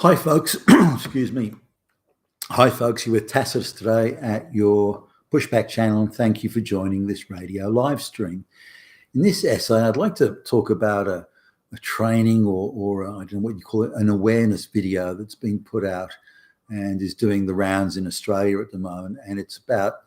Hi, folks. Excuse me. Hi, folks. You're with Tacitus today at your Pushback channel, and thank you for joining this radio live stream. In this essay, I'd like to talk about a training or I don't know what you call it, an awareness video that's been put out and is doing the rounds in Australia at the moment, and it's about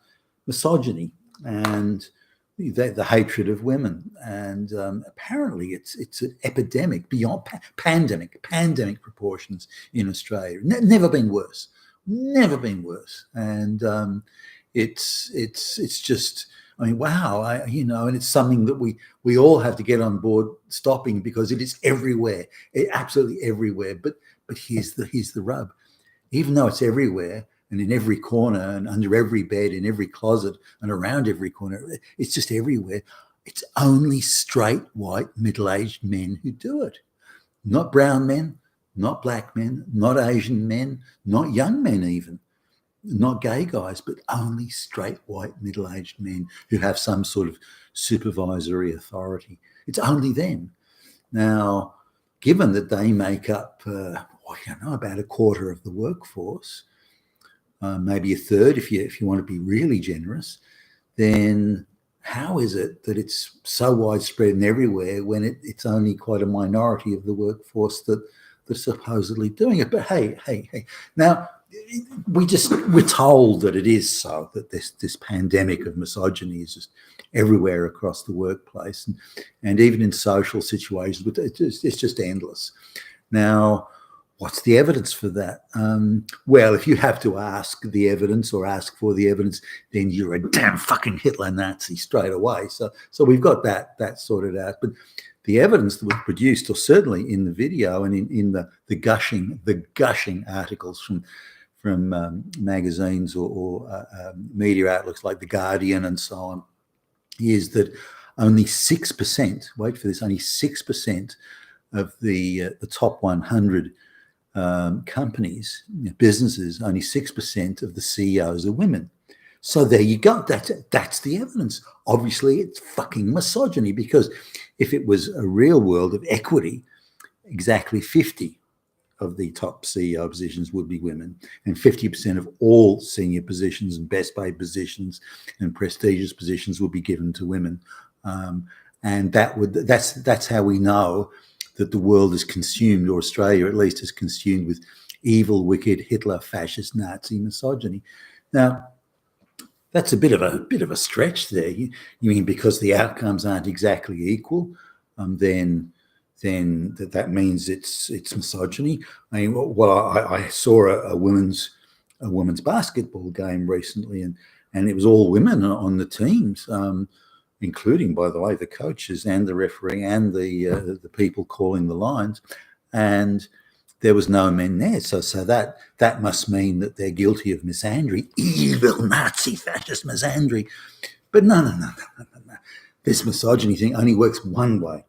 misogyny and the hatred of women. And apparently it's an epidemic beyond pandemic proportions in Australia. Never been worse. And it's just, I mean, wow, and it's something that we all have to get on board stopping, because it is everywhere, absolutely everywhere. But here's the rub. Even though it's everywhere and in every corner and under every bed, in every closet and around every corner, it's just everywhere. It's only straight, white, middle-aged men who do it. Not brown men, not black men, not Asian men, not young men even, not gay guys, but only straight, white, middle-aged men who have some sort of supervisory authority. It's only them. Now, given that they make up, about a quarter of the workforce, maybe a third if you want to be really generous, then how is it that it's so widespread and everywhere when it's only quite a minority of the workforce that's supposedly doing it? But hey. Now, we're told that it is so, that this pandemic of misogyny is just everywhere across the workplace and even in social situations. It's just endless. Now, what's the evidence for that? Well, if you have to ask the evidence or ask for the evidence, then you're a damn fucking Hitler Nazi straight away. So we've got that sorted out. But the evidence that was produced, or certainly in the video and in the gushing articles from magazines or media outlets like The Guardian and so on, is that only 6%, wait for this, only 6% of the top 100 companies, businesses, only 6% of the CEOs are women. So there you go. That's the evidence. Obviously, it's fucking misogyny, because if it was a real world of equity, exactly 50 of the top CEO positions would be women, and 50% of all senior positions and best paid positions and prestigious positions would be given to women. And that's how we know that the world is consumed, or Australia at least is consumed, with evil, wicked, Hitler, fascist, Nazi misogyny. Now, that's a bit of a stretch there. You mean because the outcomes aren't exactly equal, then that means it's misogyny? I mean, I saw a women's basketball game recently, and it was all women on the teams, including, by the way, the coaches and the referee and the people calling the lines, and there was no men there. So that must mean that they're guilty of misandry, evil Nazi fascist misandry. But no. This misogyny thing only works one way,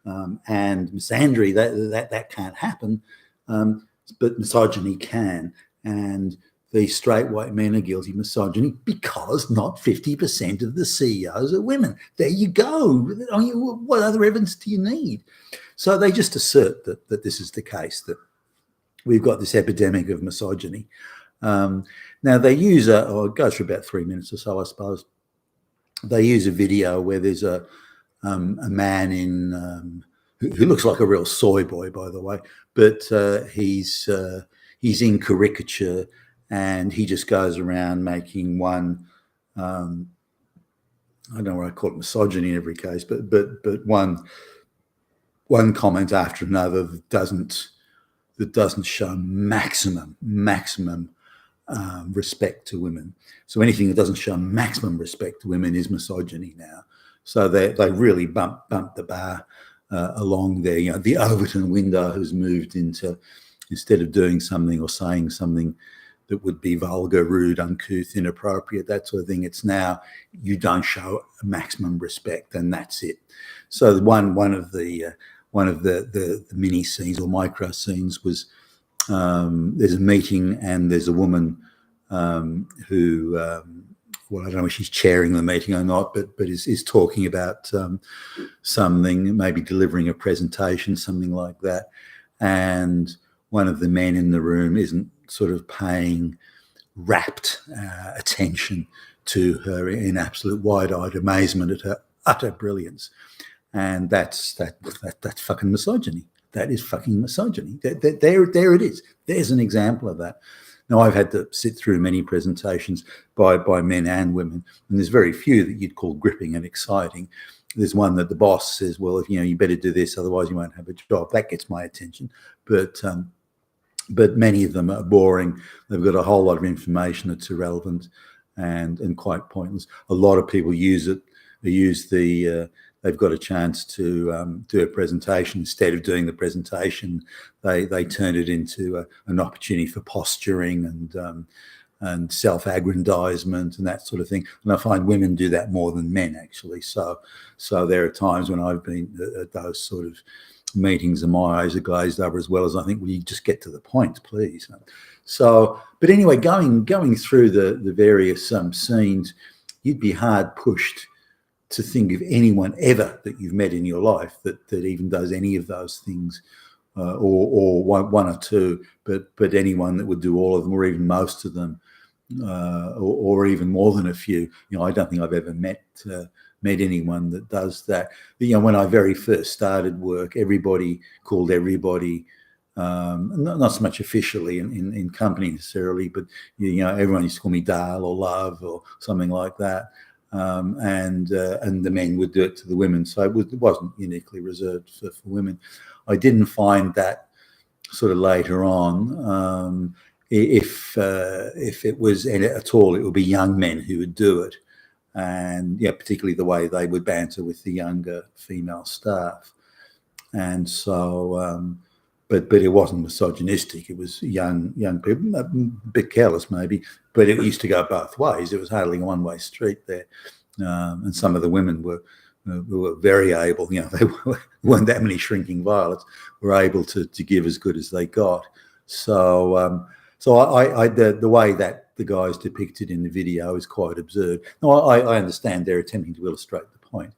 and misandry that can't happen, but misogyny can. And these straight white men are guilty of misogyny because not 50% of the CEOs are women. There you go. I mean, what other evidence do you need? So they just assert that this is the case, that we've got this epidemic of misogyny. Now they use it goes for about 3 minutes or so, I suppose. They use a video where there's a man who looks like a real soy boy, by the way, but he's in caricature. And he just goes around making one, I don't know what I call it, misogyny in every case, but one comment after another that doesn't show maximum respect to women. So anything that doesn't show maximum respect to women is misogyny now. So they really bump the bar along there. The Overton window has moved into, instead of doing something or saying something that would be vulgar, rude, uncouth, inappropriate, that sort of thing, it's now you don't show maximum respect, and that's it. So one of the mini scenes or micro scenes was there's a meeting and there's a woman who I don't know if she's chairing the meeting or not, but is talking about something, maybe delivering a presentation, something like that, and one of the men in the room isn't sort of paying rapt attention to her in absolute wide-eyed amazement at her utter brilliance. And that's fucking misogyny. That is fucking misogyny. There it is. There's an example of that. Now, I've had to sit through many presentations by men and women, and there's very few that you'd call gripping and exciting. There's one that the boss says, well, if you better do this, otherwise you won't have a job. That gets my attention. But many of them are boring. They've got a whole lot of information that's irrelevant and quite pointless. A lot of people use it. They use they've got a chance to do a presentation. Instead of doing the presentation, they turn it into an opportunity for posturing and self-aggrandizement and that sort of thing. And I find women do that more than men, actually. So there are times when I've been at those sort of meetings and my eyes are glazed over as well as I think, well, you just get to the point, please. So, but anyway, going through the various scenes, you'd be hard pushed to think of anyone ever that you've met in your life that even does any of those things, or one or two, but anyone that would do all of them or even most of them, or even more than a few. I don't think I've ever met anyone that does that. When I very first started work, everybody called everybody, not so much officially in company necessarily, but everyone used to call me Dale or Love or something like that. And the men would do it to the women, so it wasn't uniquely reserved for women. I didn't find that sort of later on. If it was at all, it would be young men who would do it, and particularly the way they would banter with the younger female staff. And so, but it wasn't misogynistic. It was young people, a bit careless maybe, but it used to go both ways. It was hardly a one-way street there. And some of the women were very able. They weren't that many shrinking violets. Were able to give as good as they got. So the way that the guys depicted in the video is quite absurd. Now, I understand they're attempting to illustrate the point,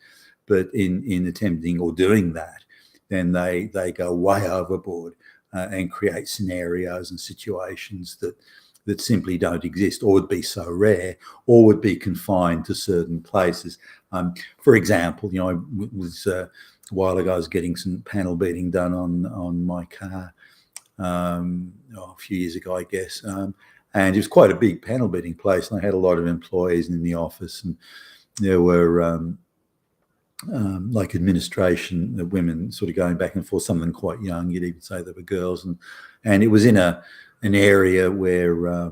but in attempting or doing that, then they go way overboard and create scenarios and situations that simply don't exist, or would be so rare, or would be confined to certain places. For example, I was a while ago, I was getting some panel beating done on my car a few years ago, I guess. And it was quite a big panel beating place, and I had a lot of employees in the office, and there were like administration, the women sort of going back and forth, some of them quite young. You'd even say they were girls, and it was in an area where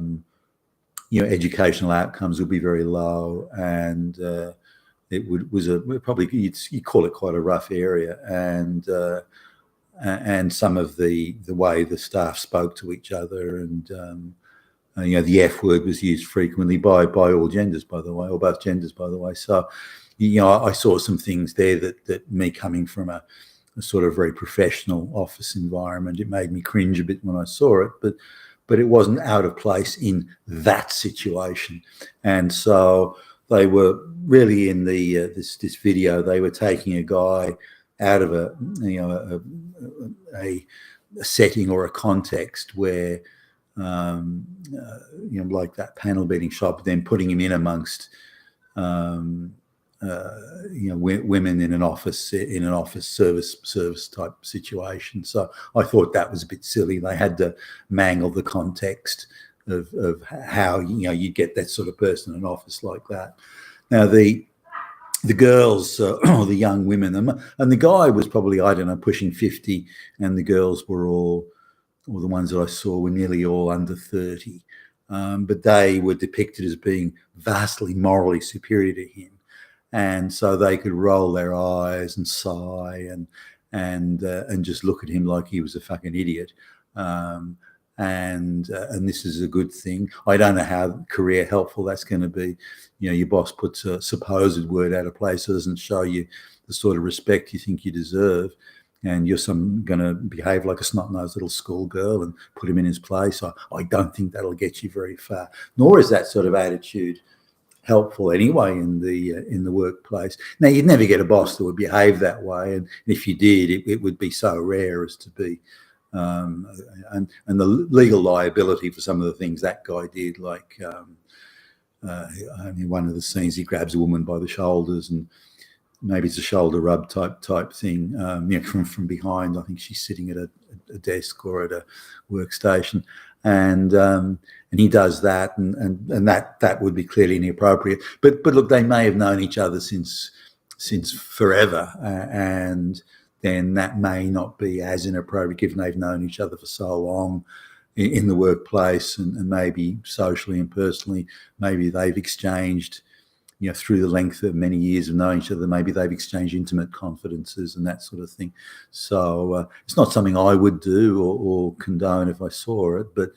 educational outcomes would be very low, and it was probably you'd call it quite a rough area, and some of the way the staff spoke to each other, and the F word was used frequently by all genders, by the way, or both genders, by the way. So, I saw some things there that me coming from a sort of very professional office environment, it made me cringe a bit when I saw it, but it wasn't out of place in that situation. And so they were really in this video, they were taking a guy out of a setting or a context where like that panel beating shop, but then putting him in amongst women in an office service type situation. So I thought that was a bit silly. They had to mangle the context of how you get that sort of person in an office like that. Now the girls or the young women, and the guy was probably, I don't know, pushing 50, and the girls were all, or the ones that I saw were nearly all under 30, but they were depicted as being vastly morally superior to him. And so they could roll their eyes and sigh and just look at him like he was a fucking idiot. And this is a good thing. I don't know how career helpful that's going to be. Your boss puts a supposed word out of place, so it doesn't show you the sort of respect you think you deserve, and you're going to behave like a snot-nosed little schoolgirl and put him in his place. I don't think that'll get you very far. Nor is that sort of attitude helpful anyway in the workplace. Now, you'd never get a boss that would behave that way, and if you did, it would be so rare as to be um, and the legal liability for some of the things that guy did, like I mean, one of the scenes he grabs a woman by the shoulders, and maybe it's a shoulder rub type thing, from behind. I think she's sitting at a desk or at a workstation, and he does that, and that would be clearly inappropriate. But look, they may have known each other since forever, and then that may not be as inappropriate given they've known each other for so long in the workplace, and maybe socially and personally, maybe they've exchanged, through the length of many years of knowing each other, maybe they've exchanged intimate confidences and that sort of thing. So it's not something I would do or condone if I saw it, but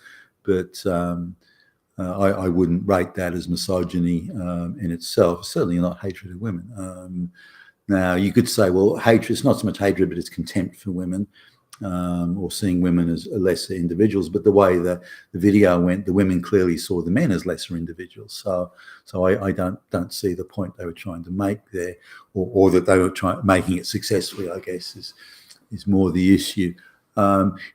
I wouldn't rate that as misogyny in itself. Certainly not hatred of women. Now, you could say, well, hatred, it's not so much hatred, but it's contempt for women, or seeing women as lesser individuals. But the way the video went, the women clearly saw the men as lesser individuals. So I don't see the point they were trying to make there, or that they were making it successfully, I guess, is more the issue.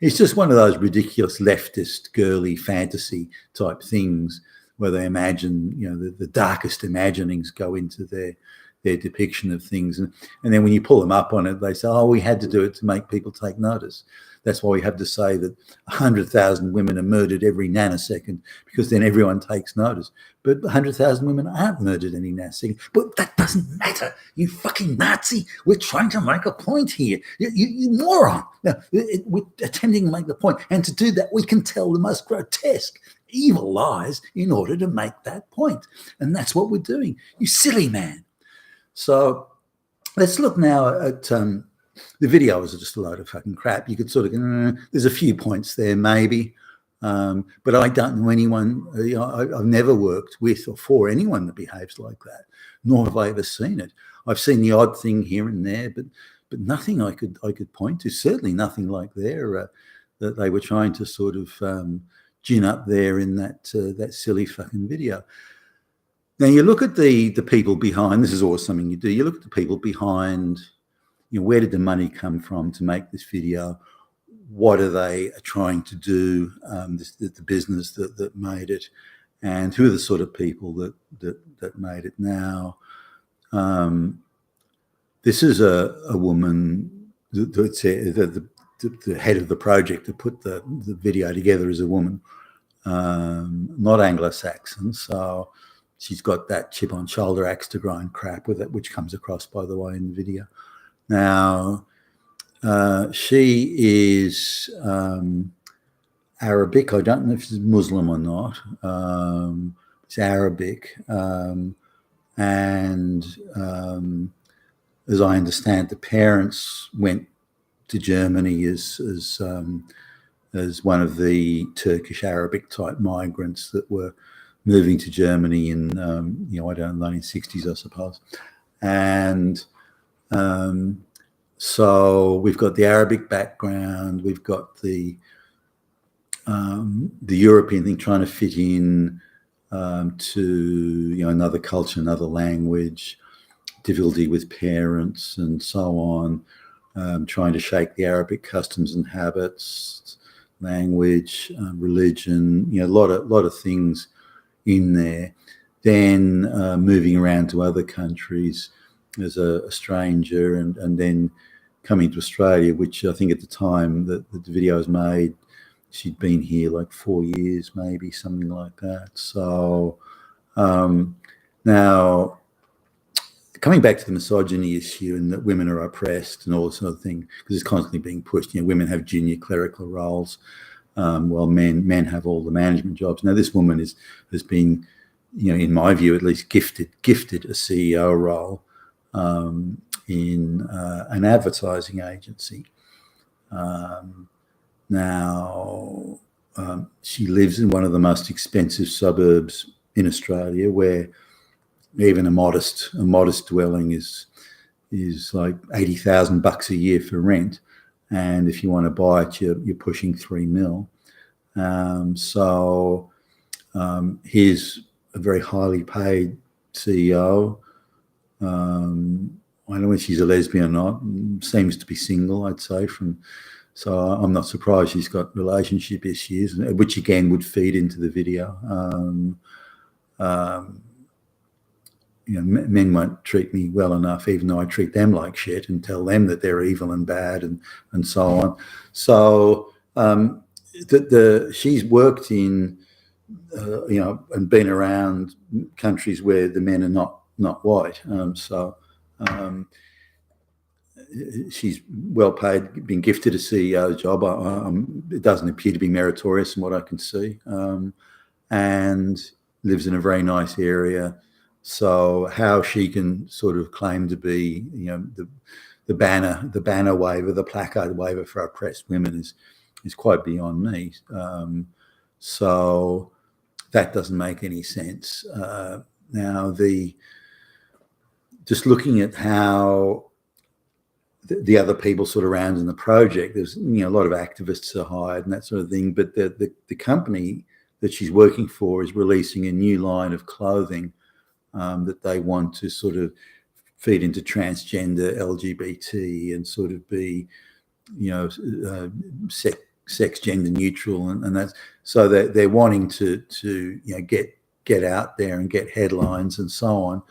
It's just one of those ridiculous leftist girly fantasy type things where they imagine, the darkest imaginings go into their depiction of things. And then when you pull them up on it, they say, oh, we had to do it to make people take notice. That's why we have to say that 100,000 women are murdered every nanosecond, because then everyone takes notice. But 100,000 women aren't murdered any nanosecond. But that doesn't matter, you fucking Nazi. We're trying to make a point here. You moron. Now, we're attempting to make the point. And to do that, we can tell the most grotesque, evil lies in order to make that point. And that's what we're doing. You silly man. So let's look now at the videos are just a load of fucking crap. You could sort of, there's a few points there maybe, but I don't know anyone, I've never worked with or for anyone that behaves like that, nor have I ever seen it. I've seen the odd thing here and there, but nothing I could point to, certainly nothing like that they were trying to sort of gin up there in that silly fucking video. Now, you look at the people behind, this is always something you do, you look at the people behind, where did the money come from to make this video? What are they trying to do, the business that made it? And who are the sort of people that made it? Now, this is a woman, the head of the project that put the video together is a woman, not Anglo-Saxon, so she's got that chip on shoulder, axe to grind crap with it, which comes across, by the way, in the video. Now, she is Arabic. I don't know if she's Muslim or not. It's Arabic. And as I understand, the parents went to Germany as one of the Turkish Arabic type migrants that were moving to Germany in, I don't know, 1960s, I suppose. And so we've got the Arabic background, we've got the European thing, trying to fit in to, another culture, another language, difficulty with parents and so on, trying to shake the Arabic customs and habits, language, religion, a lot of things in there. Then moving around to other countries as a stranger, and then coming to Australia, which I think at the time that the video was made, she'd been here like 4 years, maybe, something like that. So now, coming back to the misogyny issue and that women are oppressed and all this sort of thing, because it's constantly being pushed. Women have junior clerical roles, while men have all the management jobs. Now, this woman has been, in my view at least, gifted a CEO role in an advertising agency. Now, she lives in one of the most expensive suburbs in Australia, where even a modest dwelling is like $80,000 a year for rent, and if you want to buy it, you're pushing $3 million. So here's a very highly paid CEO. I don't know if she's a lesbian or not. Seems to be single, I'd say, from So I'm not surprised she's got relationship issues, which again would feed into the video. Men won't treat me well enough, even though I treat them like shit and tell them that they're evil and bad and so on. So she's worked in, and been around countries where the men are not white. She's well paid, been gifted a CEO job. It doesn't appear to be meritorious from what I can see, and lives in a very nice area. So how she can sort of claim to be, the banner waver, the placard waver for oppressed women is quite beyond me. So that doesn't make any sense. Now, just looking at how the other people sort of around in the project, there's a lot of activists are hired and that sort of thing, but the company that she's working for is releasing a new line of clothing that they want to sort of feed into transgender, LGBT, and sort of be, sex gender neutral, and that's so that they're wanting to get out there and get headlines and so on.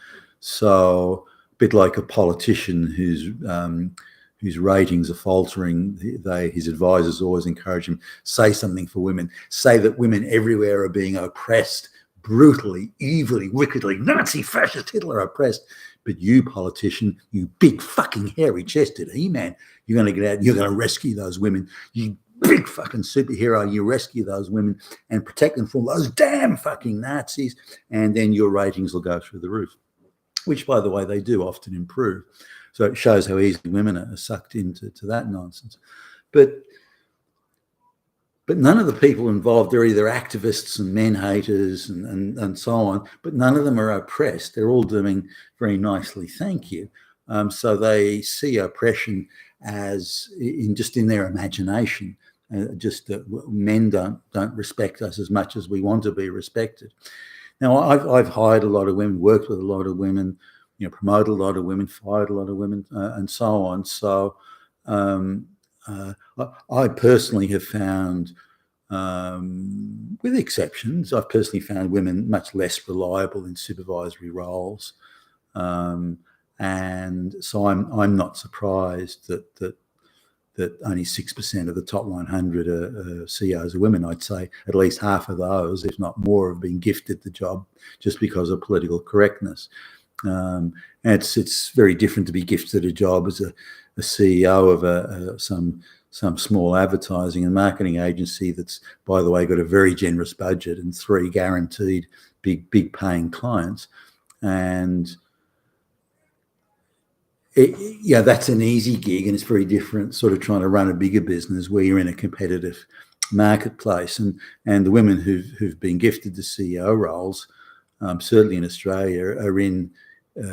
So a bit like a politician whose ratings are faltering, his advisors always encourage him, say something for women, say that women everywhere are being oppressed brutally, evilly, wickedly, Nazi, fascist, Hitler oppressed. But you, politician, you big fucking hairy-chested He-Man, you're going to get out, you're going to rescue those women. You big fucking superhero, you rescue those women and protect them from those damn fucking Nazis, and then your ratings will go through the roof, which, by the way, they do often improve. So it shows how easily women are sucked into that nonsense. But none of the people involved are either activists and men haters and so on, but none of them are oppressed. They're all doing very nicely, thank you. So they see oppression as in their imagination, just that men don't respect us as much as we want to be respected. Now, I've hired a lot of women, worked with a lot of women, promoted a lot of women, fired a lot of women, and so on. So I personally have found, with exceptions, I've personally found women much less reliable in supervisory roles, and so I'm not surprised that only 6% of the top 100 are CEOs are women. I'd say at least half of those, if not more, have been gifted the job just because of political correctness. And it's very different to be gifted a job as a CEO of some small advertising and marketing agency that's, by the way, got a very generous budget and 3 guaranteed big paying clients. And that's an easy gig, and it's very different sort of trying to run a bigger business where you're in a competitive marketplace. And the women who've been gifted the CEO roles, certainly in Australia, are in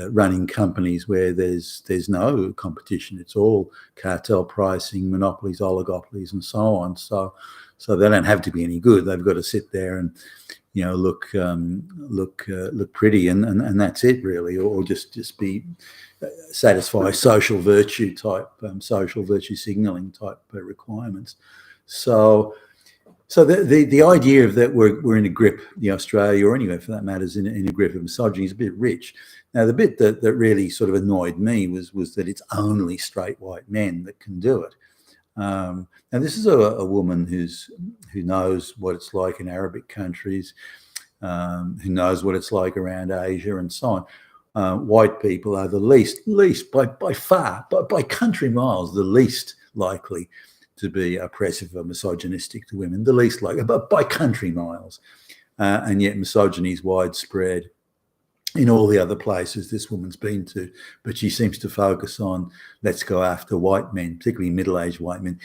running companies where there's no competition. It's all cartel pricing, monopolies, oligopolies, and so on. So they don't have to be any good. They've got to sit there and look pretty, and that's it really, or just be satisfy social virtue signaling type requirements. So the idea of that we're in a grip, Australia or anywhere for that matter, is in a grip of misogyny is a bit rich. Now, the bit that really sort of annoyed me was that it's only straight white men that can do it. Now, this is a woman who knows what it's like in Arabic countries, who knows what it's like around Asia and so on. White people are the least by far, by country miles, the least likely to be oppressive or misogynistic to women, the least likely, but by country miles. And yet misogyny is widespread in all the other places this woman's been to, but she seems to focus on, let's go after white men, particularly middle-aged white men.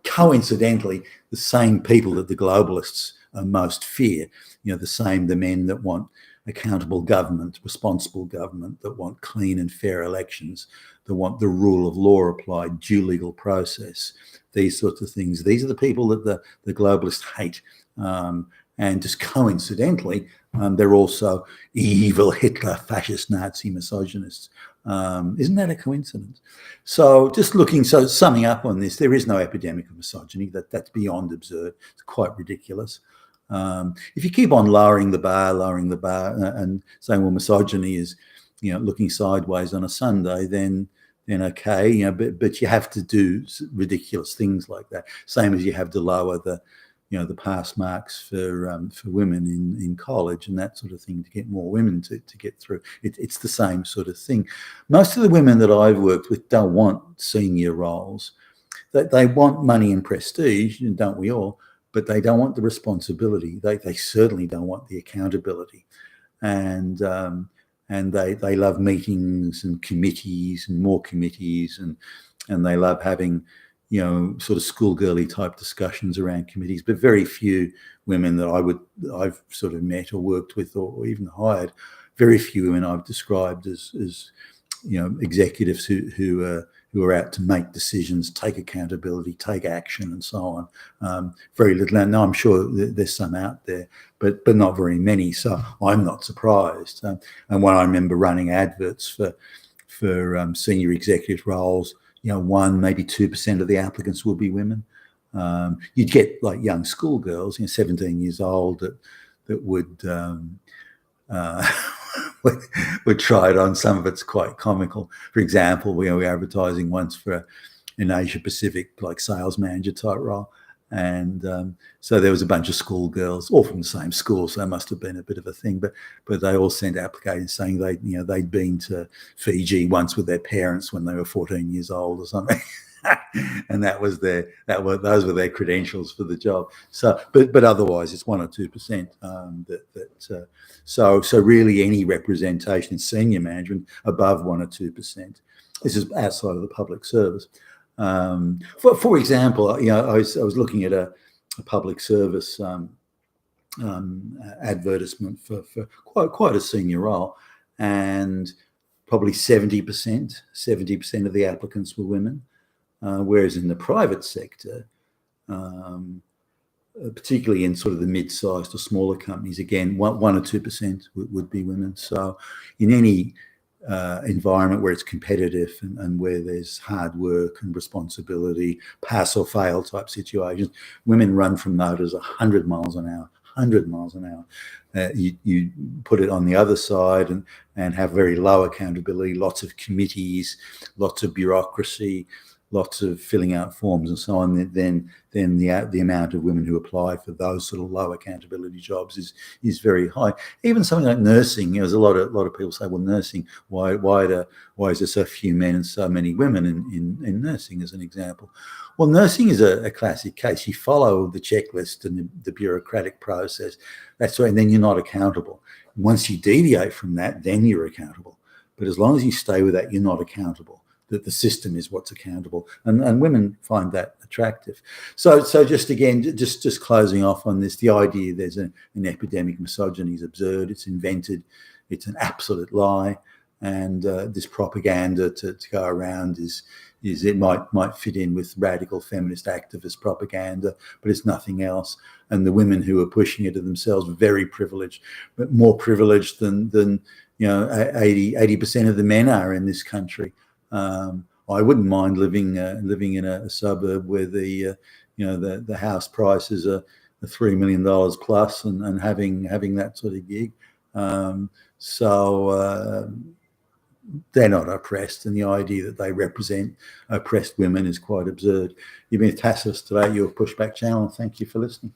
Coincidentally, the same people that the globalists most fear, the men that want accountable government, responsible government, that want clean and fair elections, that want the rule of law applied, due legal process, these sorts of things. These are the people that the globalists hate. And just coincidentally, they're also evil Hitler, fascist, Nazi, misogynists. Isn't that a coincidence? So so summing up on this, there is no epidemic of misogyny. That's beyond absurd. It's quite ridiculous. If you keep on lowering the bar, and saying, well, misogyny is, looking sideways on a Sunday, then okay, but you have to do ridiculous things like that. Same as you have to lower the pass marks for women in college and that sort of thing to get more women to get through. It's the same sort of thing. Most of the women that I've worked with don't want senior roles. They want money and prestige, and don't we all? But they don't want the responsibility. They certainly don't want the accountability, and they love meetings and committees and more committees, and they love having sort of schoolgirly type discussions around committees. But very few women that I've sort of met or worked with or even hired, very few women I've described as executives who are out to make decisions, take accountability, take action, and so on. Very little. And I'm sure there's some out there, but not very many. So I'm not surprised. And when I remember running adverts for senior executive roles, 1%, maybe 2% of the applicants will be women. You'd get like young schoolgirls, 17 years old, that would would try it on. Some of it's quite comical. For example, we were advertising once for an Asia Pacific like sales manager type role, and so there was a bunch of schoolgirls, all from the same school, so it must have been a bit of a thing. But they all sent applications saying they'd been to Fiji once with their parents when they were 14 years old or something. And those were their credentials for the job. So, but otherwise, it's 1 or 2%. So really, any representation in senior management above 1 or 2%. This is outside of the public service. For example, I was looking at a public service advertisement for quite a senior role, and probably 70% of the applicants were women. Whereas in the private sector, particularly in sort of the mid-sized or smaller companies, again, 1 or 2% would be women. So in any environment where it's competitive and where there's hard work and responsibility, pass or fail type situations, women run from motors 100 miles an hour. 100 miles an hour. You put it on the other side and have very low accountability, lots of committees, lots of bureaucracy, lots of filling out forms and so on, then the amount of women who apply for those sort of low accountability jobs is very high. Even something like nursing, there's a lot of people say, well, nursing, why is there so few men and so many women in nursing, as an example? Well, nursing is a classic case. You follow the checklist and the bureaucratic process. That's right, and then you're not accountable. Once you deviate from that, then you're accountable. But as long as you stay with that, you're not accountable. That the system is what's accountable, and women find that attractive. So just again, just closing off on this, the idea there's an epidemic of misogyny is absurd. It's invented. It's an absolute lie, and this propaganda to go around is it might fit in with radical feminist activist propaganda, but it's nothing else. And the women who are pushing it are themselves very privileged, but more privileged than 80% of the men are in this country. I wouldn't mind living in a suburb where the house prices are $3 million plus and having that sort of gig. So they're not oppressed, and the idea that they represent oppressed women is quite absurd. You've been with Tassos today, your Pushback channel. Thank you for listening.